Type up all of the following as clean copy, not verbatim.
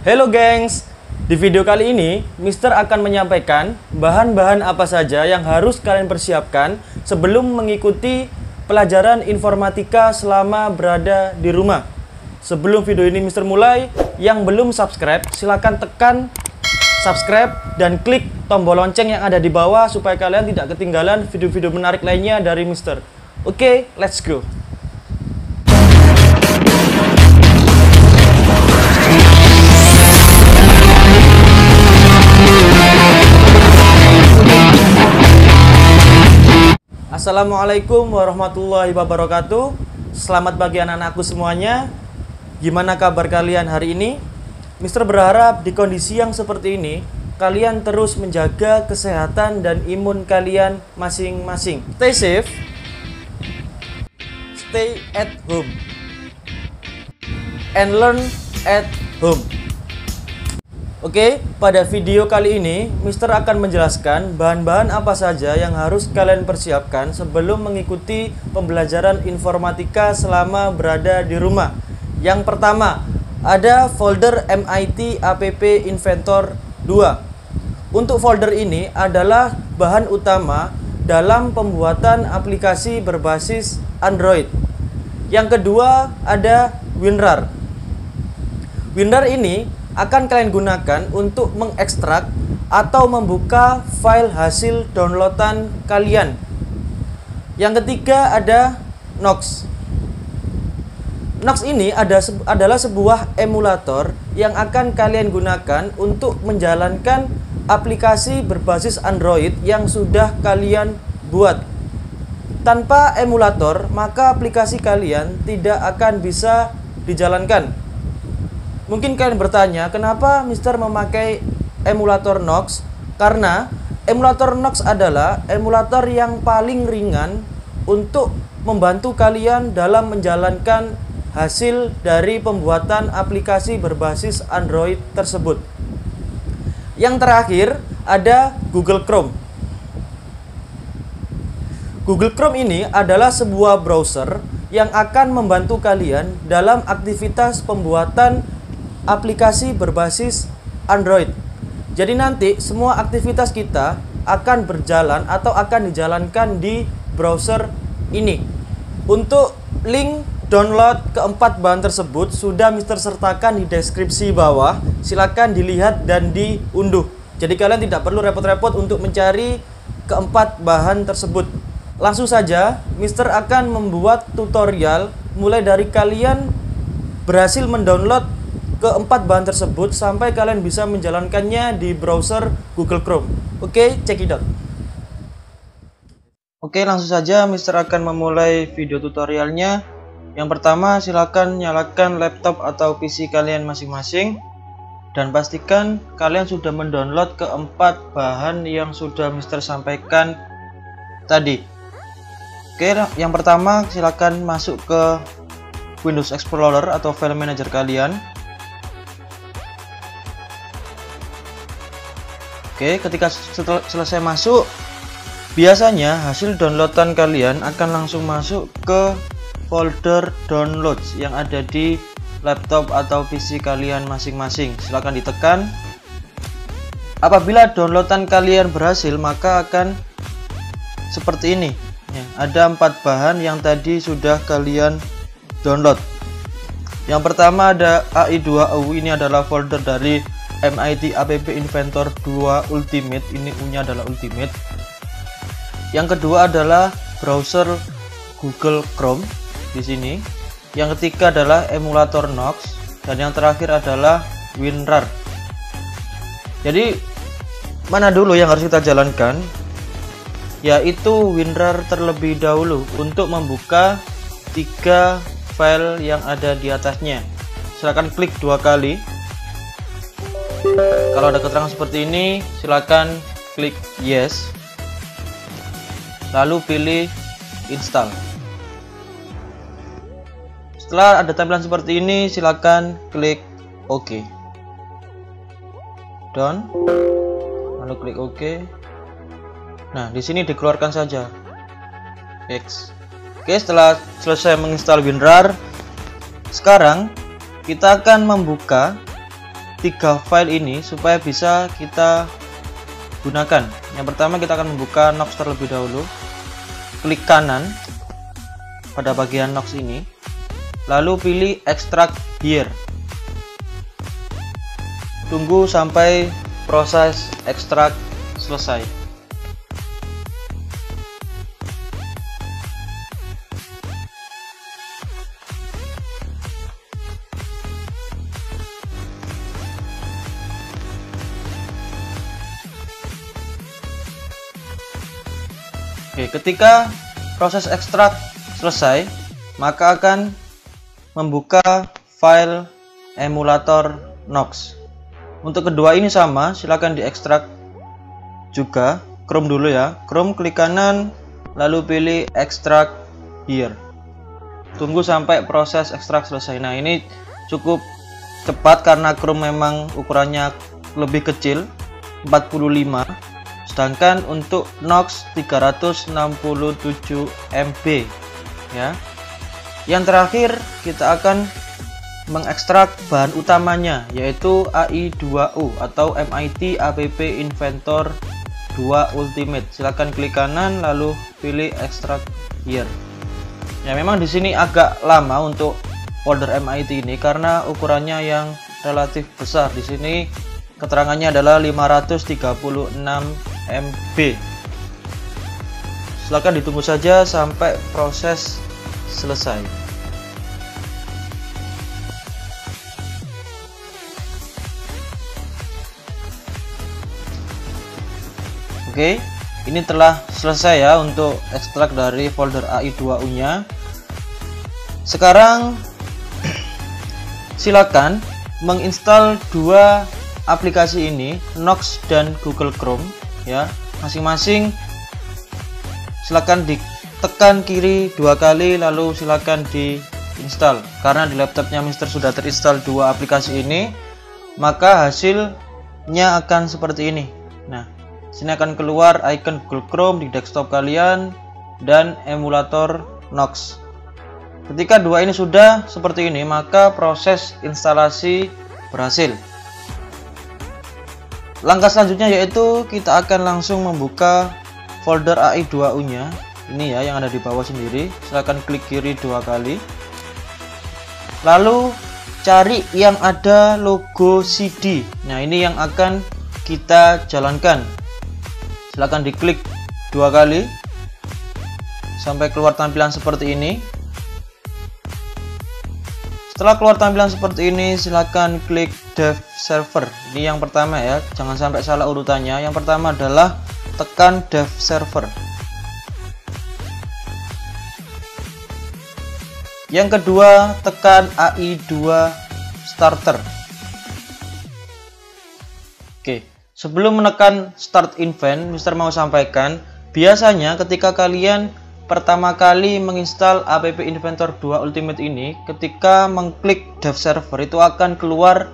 Halo gengs, di video kali ini Mister akan menyampaikan bahan-bahan apa saja yang harus kalian persiapkan sebelum mengikuti pelajaran informatika selama berada di rumah. Sebelum video ini Mister mulai, yang belum subscribe silahkan tekan subscribe dan klik tombol lonceng yang ada di bawah supaya kalian tidak ketinggalan video-video menarik lainnya dari Mister. Oke, let's go. Assalamualaikum warahmatullahi wabarakatuh. Selamat pagi anak-anakku semuanya. Gimana kabar kalian hari ini? Mister berharap di kondisi yang seperti ini kalian terus menjaga kesehatan dan imun kalian masing-masing. Stay safe, stay at home, and learn at home. Oke, pada video kali ini Mister akan menjelaskan bahan-bahan apa saja yang harus kalian persiapkan sebelum mengikuti pembelajaran informatika selama berada di rumah. Yang pertama, ada folder MIT App Inventor 2. Untuk folder ini adalah bahan utama dalam pembuatan aplikasi berbasis Android. Yang kedua, ada WinRAR. WinRAR ini akan kalian gunakan untuk mengekstrak atau membuka file hasil downloadan kalian. Yang ketiga ada Nox. Nox ini adalah sebuah emulator yang akan kalian gunakan untuk menjalankan aplikasi berbasis Android yang sudah kalian buat. Tanpa emulator, maka aplikasi kalian tidak akan bisa dijalankan. Mungkin kalian bertanya, kenapa Mister memakai emulator Nox? Karena emulator Nox adalah emulator yang paling ringan untuk membantu kalian dalam menjalankan hasil dari pembuatan aplikasi berbasis Android tersebut. Yang terakhir ada Google Chrome. Google Chrome ini adalah sebuah browser yang akan membantu kalian dalam aktivitas pembuatan aplikasi berbasis Android. Jadi nanti semua aktivitas kita akan berjalan atau akan dijalankan di browser ini. Untuk link download keempat bahan tersebut sudah Mister sertakan di deskripsi bawah. Silakan dilihat dan diunduh. Jadi kalian tidak perlu repot-repot untuk mencari keempat bahan tersebut. Langsung saja Mister akan membuat tutorial mulai dari kalian berhasil mendownload keempat bahan tersebut sampai kalian bisa menjalankannya di browser Google Chrome. Oke, check it out. Oke, langsung saja Mister akan memulai video tutorialnya. Yang pertama, silakan nyalakan laptop atau PC kalian masing-masing dan pastikan kalian sudah mendownload keempat bahan yang sudah Mister sampaikan tadi. Oke, yang pertama silakan masuk ke Windows Explorer atau file manager kalian. Oke, ketika selesai masuk, biasanya hasil downloadan kalian akan langsung masuk ke folder downloads yang ada di laptop atau PC kalian masing-masing. Silahkan ditekan. Apabila downloadan kalian berhasil, maka akan seperti ini. Ya, ada 4 bahan yang tadi sudah kalian download. Yang pertama ada AI2AU, ini adalah folder dari MIT App Inventor 2 Ultimate, ini U-nya adalah Ultimate. Yang kedua adalah browser Google Chrome di sini. Yang ketiga adalah emulator Nox dan yang terakhir adalah WinRAR. Jadi mana dulu yang harus kita jalankan? Yaitu WinRAR terlebih dahulu untuk membuka 3 file yang ada di atasnya. Silakan klik 2 kali. Kalau ada keterangan seperti ini, silakan klik yes. Lalu pilih install. Setelah ada tampilan seperti ini, silakan klik OK. Done. Lalu klik OK. Nah, di sini dikeluarkan saja. X. Oke, setelah selesai menginstal WinRAR, sekarang kita akan membuka 3 file ini supaya bisa kita gunakan. Yang pertama kita akan membuka Nox terlebih dahulu. Klik kanan pada bagian Nox ini, lalu pilih Extract Here. Tunggu sampai proses ekstrak selesai. Oke, ketika proses ekstrak selesai, maka akan membuka file emulator Nox. Untuk kedua ini sama, silakan diekstrak juga. Chrome dulu ya. Chrome klik kanan, lalu pilih Extract Here. Tunggu sampai proses ekstrak selesai. Nah, ini cukup cepat karena Chrome memang ukurannya lebih kecil, 45. Sedangkan untuk Nox 367 MB ya. Yang terakhir kita akan mengekstrak bahan utamanya, yaitu AI2U atau MIT App Inventor 2 Ultimate. Silahkan klik kanan lalu pilih Extract Here. Ya, memang di sini agak lama untuk folder MIT ini karena ukurannya yang relatif besar. Di sini keterangannya adalah 536 MB. Silahkan ditunggu saja sampai proses selesai. Oke, ini telah selesai ya untuk ekstrak dari folder AI2U nya. Sekarang silakan menginstal dua aplikasi ini, Nox dan Google Chrome ya. Masing-masing silakan ditekan kiri 2 kali lalu silakan diinstal. Karena di laptopnya Mister sudah terinstall dua aplikasi ini, maka hasilnya akan seperti ini. Nah, sini akan keluar icon Google Chrome di desktop kalian dan emulator Nox. Ketika dua ini sudah seperti ini, maka proses instalasi berhasil. Langkah selanjutnya yaitu kita akan langsung membuka folder AI2U nya. Ini ya yang ada di bawah sendiri. Silahkan klik kiri 2 kali. Lalu cari yang ada logo CD. Nah, ini yang akan kita jalankan. Silahkan diklik 2 kali sampai keluar tampilan seperti ini. Setelah keluar tampilan seperti ini, silahkan klik Dev Server. Ini yang pertama ya, jangan sampai salah urutannya. Yang pertama adalah tekan Dev Server. Yang kedua, tekan AI2 Starter. Oke, sebelum menekan Start Event, Mister mau sampaikan, biasanya ketika kalian pertama kali menginstal App Inventor 2 Ultimate ini, ketika mengklik Dev Server itu akan keluar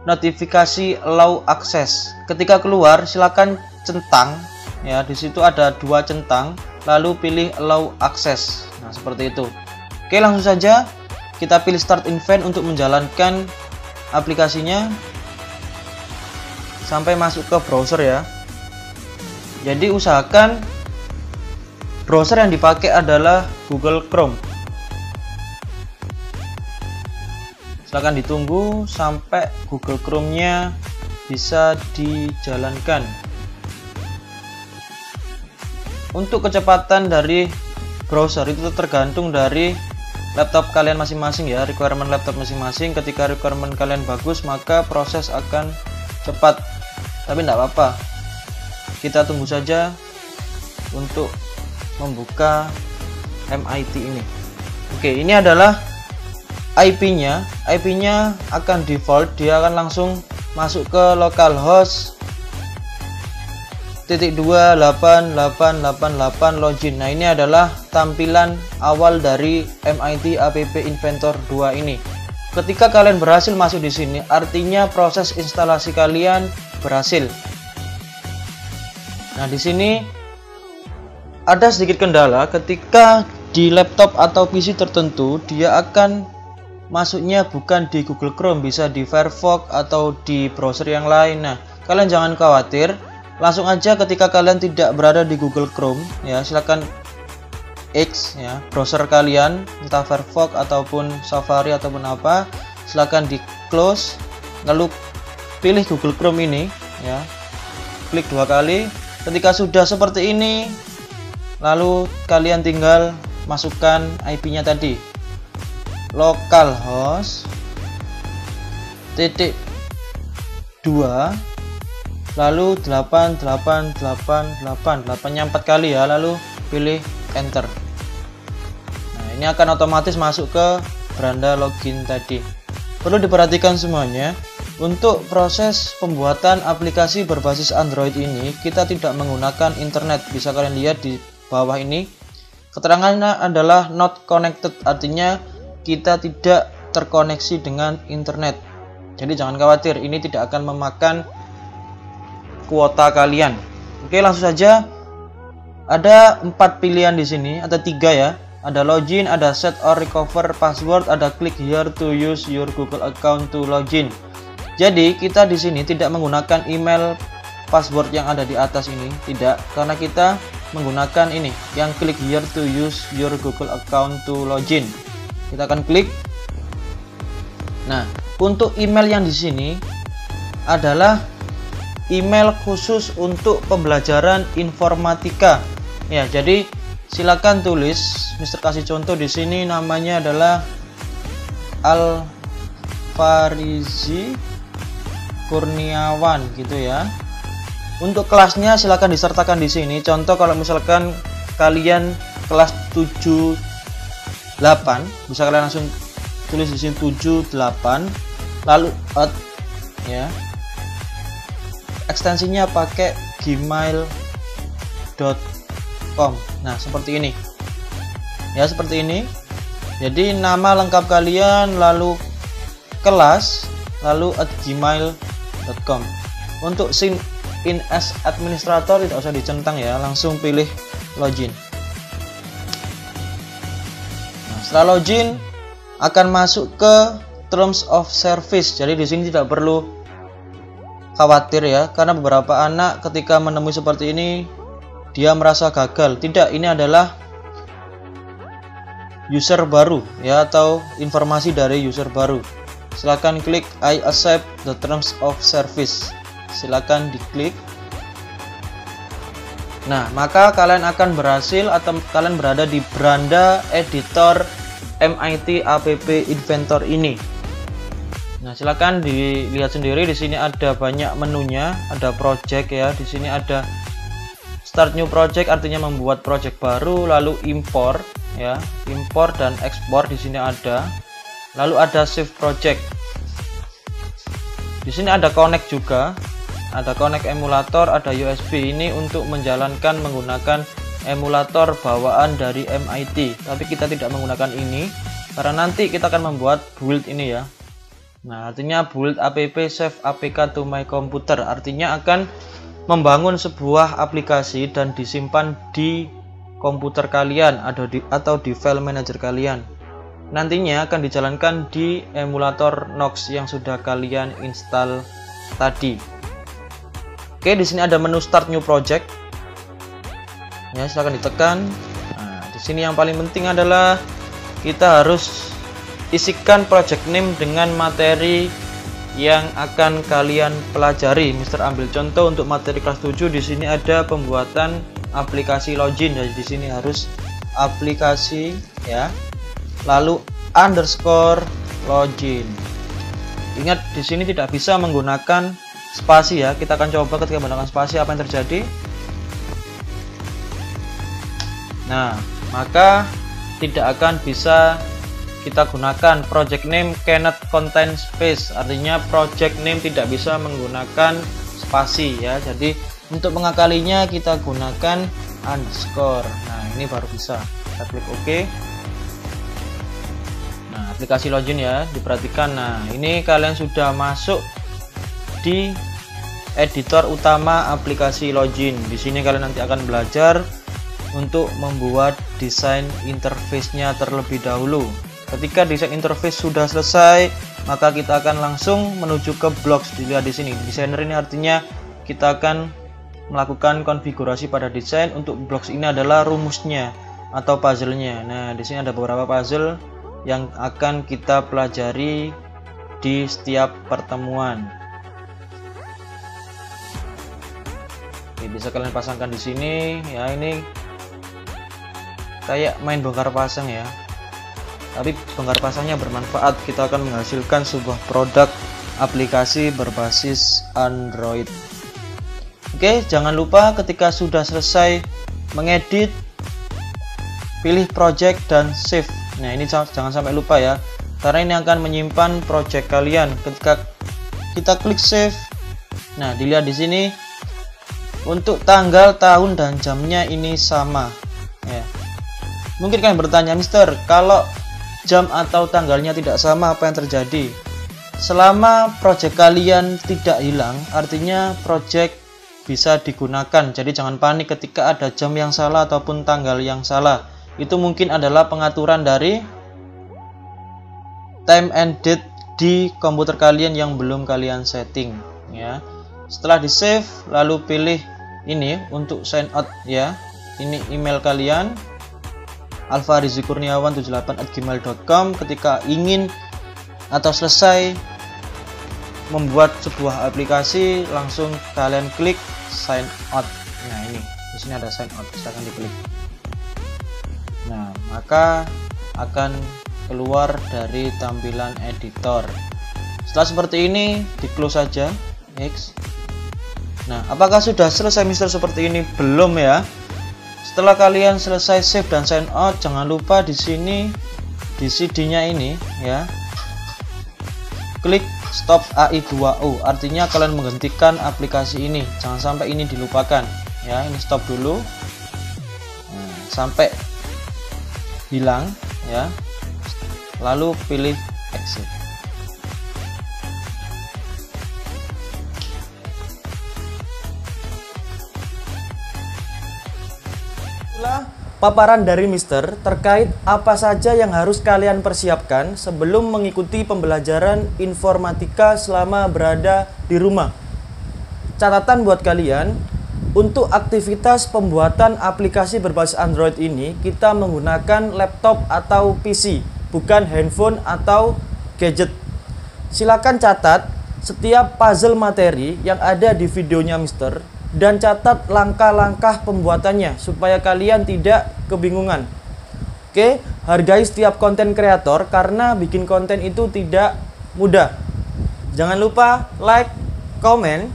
notifikasi Allow Access. Ketika keluar, silakan centang ya, di situ ada 2 centang, lalu pilih Allow Access. Nah, seperti itu. Oke, langsung saja kita pilih Start Event untuk menjalankan aplikasinya sampai masuk ke browser ya. Jadi usahakan browser yang dipakai adalah Google Chrome. Silahkan ditunggu sampai Google Chrome-nya bisa dijalankan. Untuk kecepatan dari browser itu tergantung dari laptop kalian masing-masing ya, requirement laptop masing-masing. Ketika requirement kalian bagus, maka proses akan cepat. Tapi tidak apa-apa, kita tunggu saja untuk membuka MIT ini. Oke, ini adalah IP-nya. IP-nya akan default, dia akan langsung masuk ke localhost 28888 login. Nah, ini adalah tampilan awal dari MIT App Inventor 2 ini. Ketika kalian berhasil masuk di sini, artinya proses instalasi kalian berhasil. Nah, di sini ada sedikit kendala ketika di laptop atau PC tertentu dia akan masuknya bukan di Google Chrome, bisa di Firefox atau di browser yang lain. Nah, kalian jangan khawatir, langsung aja ketika kalian tidak berada di Google Chrome ya, silakan X ya, browser kalian, entah Firefox ataupun Safari ataupun apa, silakan di close, lalu pilih Google Chrome ini ya, klik 2 kali. Ketika sudah seperti ini, lalu kalian tinggal masukkan IP-nya tadi, localhost titik 2 lalu 8888 4 kali ya, lalu pilih enter. Nah, ini akan otomatis masuk ke beranda login tadi. Perlu diperhatikan semuanya, untuk proses pembuatan aplikasi berbasis Android ini kita tidak menggunakan internet. Bisa kalian lihat di bawah ini, keterangannya adalah not connected, artinya kita tidak terkoneksi dengan internet. Jadi jangan khawatir, ini tidak akan memakan kuota kalian. Oke, langsung saja. Ada 4 pilihan di sini, ada 3 ya. Ada login, ada set or recover password, ada click here to use your Google account to login. Jadi kita di sini tidak menggunakan email password yang ada di atas ini, tidak, karena kita menggunakan ini yang click here to use your Google account to login. Kita akan klik. Nah, untuk email yang di sini adalah email khusus untuk pembelajaran informatika. Ya, jadi silakan tulis, Mister kasih contoh di sini, namanya adalah Alfarizi Kurniawan gitu ya. Untuk kelasnya silakan disertakan di sini. Contoh kalau misalkan kalian kelas 78, bisa kalian langsung tulis di sini 78, lalu ya. Ekstensinya pakai gmail.com. Nah, seperti ini. Ya, seperti ini. Jadi nama lengkap kalian, lalu kelas, lalu @gmail.com. Untuk sign in as administrator tidak usah dicentang ya, langsung pilih login. Nah, setelah login akan masuk ke terms of service. Jadi di sini tidak perlu khawatir ya, karena beberapa anak ketika menemui seperti ini dia merasa gagal. Tidak, ini adalah user baru ya, atau informasi dari user baru. Silakan klik I accept the terms of service. Silakan diklik. Nah, maka kalian akan berhasil atau kalian berada di beranda editor MIT App Inventor ini. Nah, silakan dilihat sendiri, di sini ada banyak menunya, ada project ya, di sini ada start new project, artinya membuat project baru, lalu import ya, import dan ekspor di sini ada. Lalu ada save project. Di sini ada connect juga. Ada connect emulator, ada USB, ini untuk menjalankan menggunakan emulator bawaan dari MIT. Tapi kita tidak menggunakan ini karena nanti kita akan membuat build ini ya. Nah, artinya build app save apk to my computer, artinya akan membangun sebuah aplikasi dan disimpan di komputer kalian atau di file manager kalian. Nantinya akan dijalankan di emulator Nox yang sudah kalian install tadi. Oke, di sini ada menu start new project. Ya, silahkan ditekan. Nah, di sini yang paling penting adalah kita harus isikan project name dengan materi yang akan kalian pelajari. Mister ambil contoh untuk materi kelas 7, di sini ada pembuatan aplikasi login. Jadi di sini harus aplikasi ya. Lalu underscore login. Ingat, di sini tidak bisa menggunakan spasi ya. Kita akan coba ketika menggunakan spasi apa yang terjadi. Nah, maka tidak akan bisa kita gunakan project name cannot contain space, artinya project name tidak bisa menggunakan spasi ya. Jadi untuk mengakalinya kita gunakan underscore. Nah, ini baru bisa. Kita klik OK. Nah, aplikasi login ya, diperhatikan. Nah, ini kalian sudah masuk di editor utama aplikasi login. Di sini kalian nanti akan belajar untuk membuat desain interface-nya terlebih dahulu. Ketika desain interface sudah selesai, maka kita akan langsung menuju ke blocks. Dilihat di sini, desainer ini artinya kita akan melakukan konfigurasi pada desain. Untuk blocks ini adalah rumusnya atau puzzle-nya. Nah, di sini ada beberapa puzzle yang akan kita pelajari di setiap pertemuan. Oke, bisa kalian pasangkan di sini ya. Ini kayak main bongkar pasang ya, tapi bongkar pasangnya bermanfaat. Kita akan menghasilkan sebuah produk aplikasi berbasis Android. Oke, jangan lupa ketika sudah selesai mengedit, pilih project dan save. Nah, ini jangan sampai lupa ya, karena ini akan menyimpan project kalian. Ketika kita klik save, nah dilihat di sini untuk tanggal, tahun, dan jamnya ini sama ya. Mungkin kalian bertanya, Mister, kalau jam atau tanggalnya tidak sama, apa yang terjadi? Selama project kalian tidak hilang, artinya project bisa digunakan. Jadi jangan panik ketika ada jam yang salah ataupun tanggal yang salah. Itu mungkin adalah pengaturan dari time and date di komputer kalian yang belum kalian setting ya. Setelah di save, lalu pilih ini untuk sign out ya. Ini email kalian, alfarizikurniawan78@gmail.com. Ketika ingin atau selesai membuat sebuah aplikasi, langsung kalian klik sign out. Nah, ini di sini ada sign out, silakan diklik. Nah, maka akan keluar dari tampilan editor. Setelah seperti ini, di close saja. X. Nah, apakah sudah selesai, Mister, seperti ini? Belum ya. Setelah kalian selesai save dan sign out, jangan lupa di sini di CD-nya ini ya, klik stop AI2O, artinya kalian menghentikan aplikasi ini. Jangan sampai ini dilupakan ya. Ini stop dulu. Nah, sampai hilang ya, lalu pilih exit. Itulah paparan dari Mister terkait apa saja yang harus kalian persiapkan sebelum mengikuti pembelajaran informatika selama berada di rumah. Catatan buat kalian, untuk aktivitas pembuatan aplikasi berbasis Android ini, kita menggunakan laptop atau PC, bukan handphone atau gadget. Silakan catat setiap puzzle materi yang ada di videonya Mister, dan catat langkah-langkah pembuatannya supaya kalian tidak kebingungan. Oke, hargai setiap konten kreator karena bikin konten itu tidak mudah. Jangan lupa like, comment,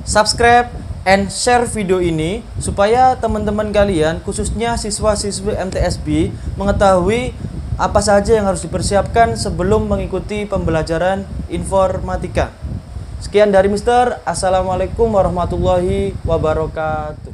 subscribe, and share video ini supaya teman-teman kalian, khususnya siswa-siswi MTSB, mengetahui apa saja yang harus dipersiapkan sebelum mengikuti pembelajaran informatika. Sekian dari Mister. Assalamualaikum warahmatullahi wabarakatuh.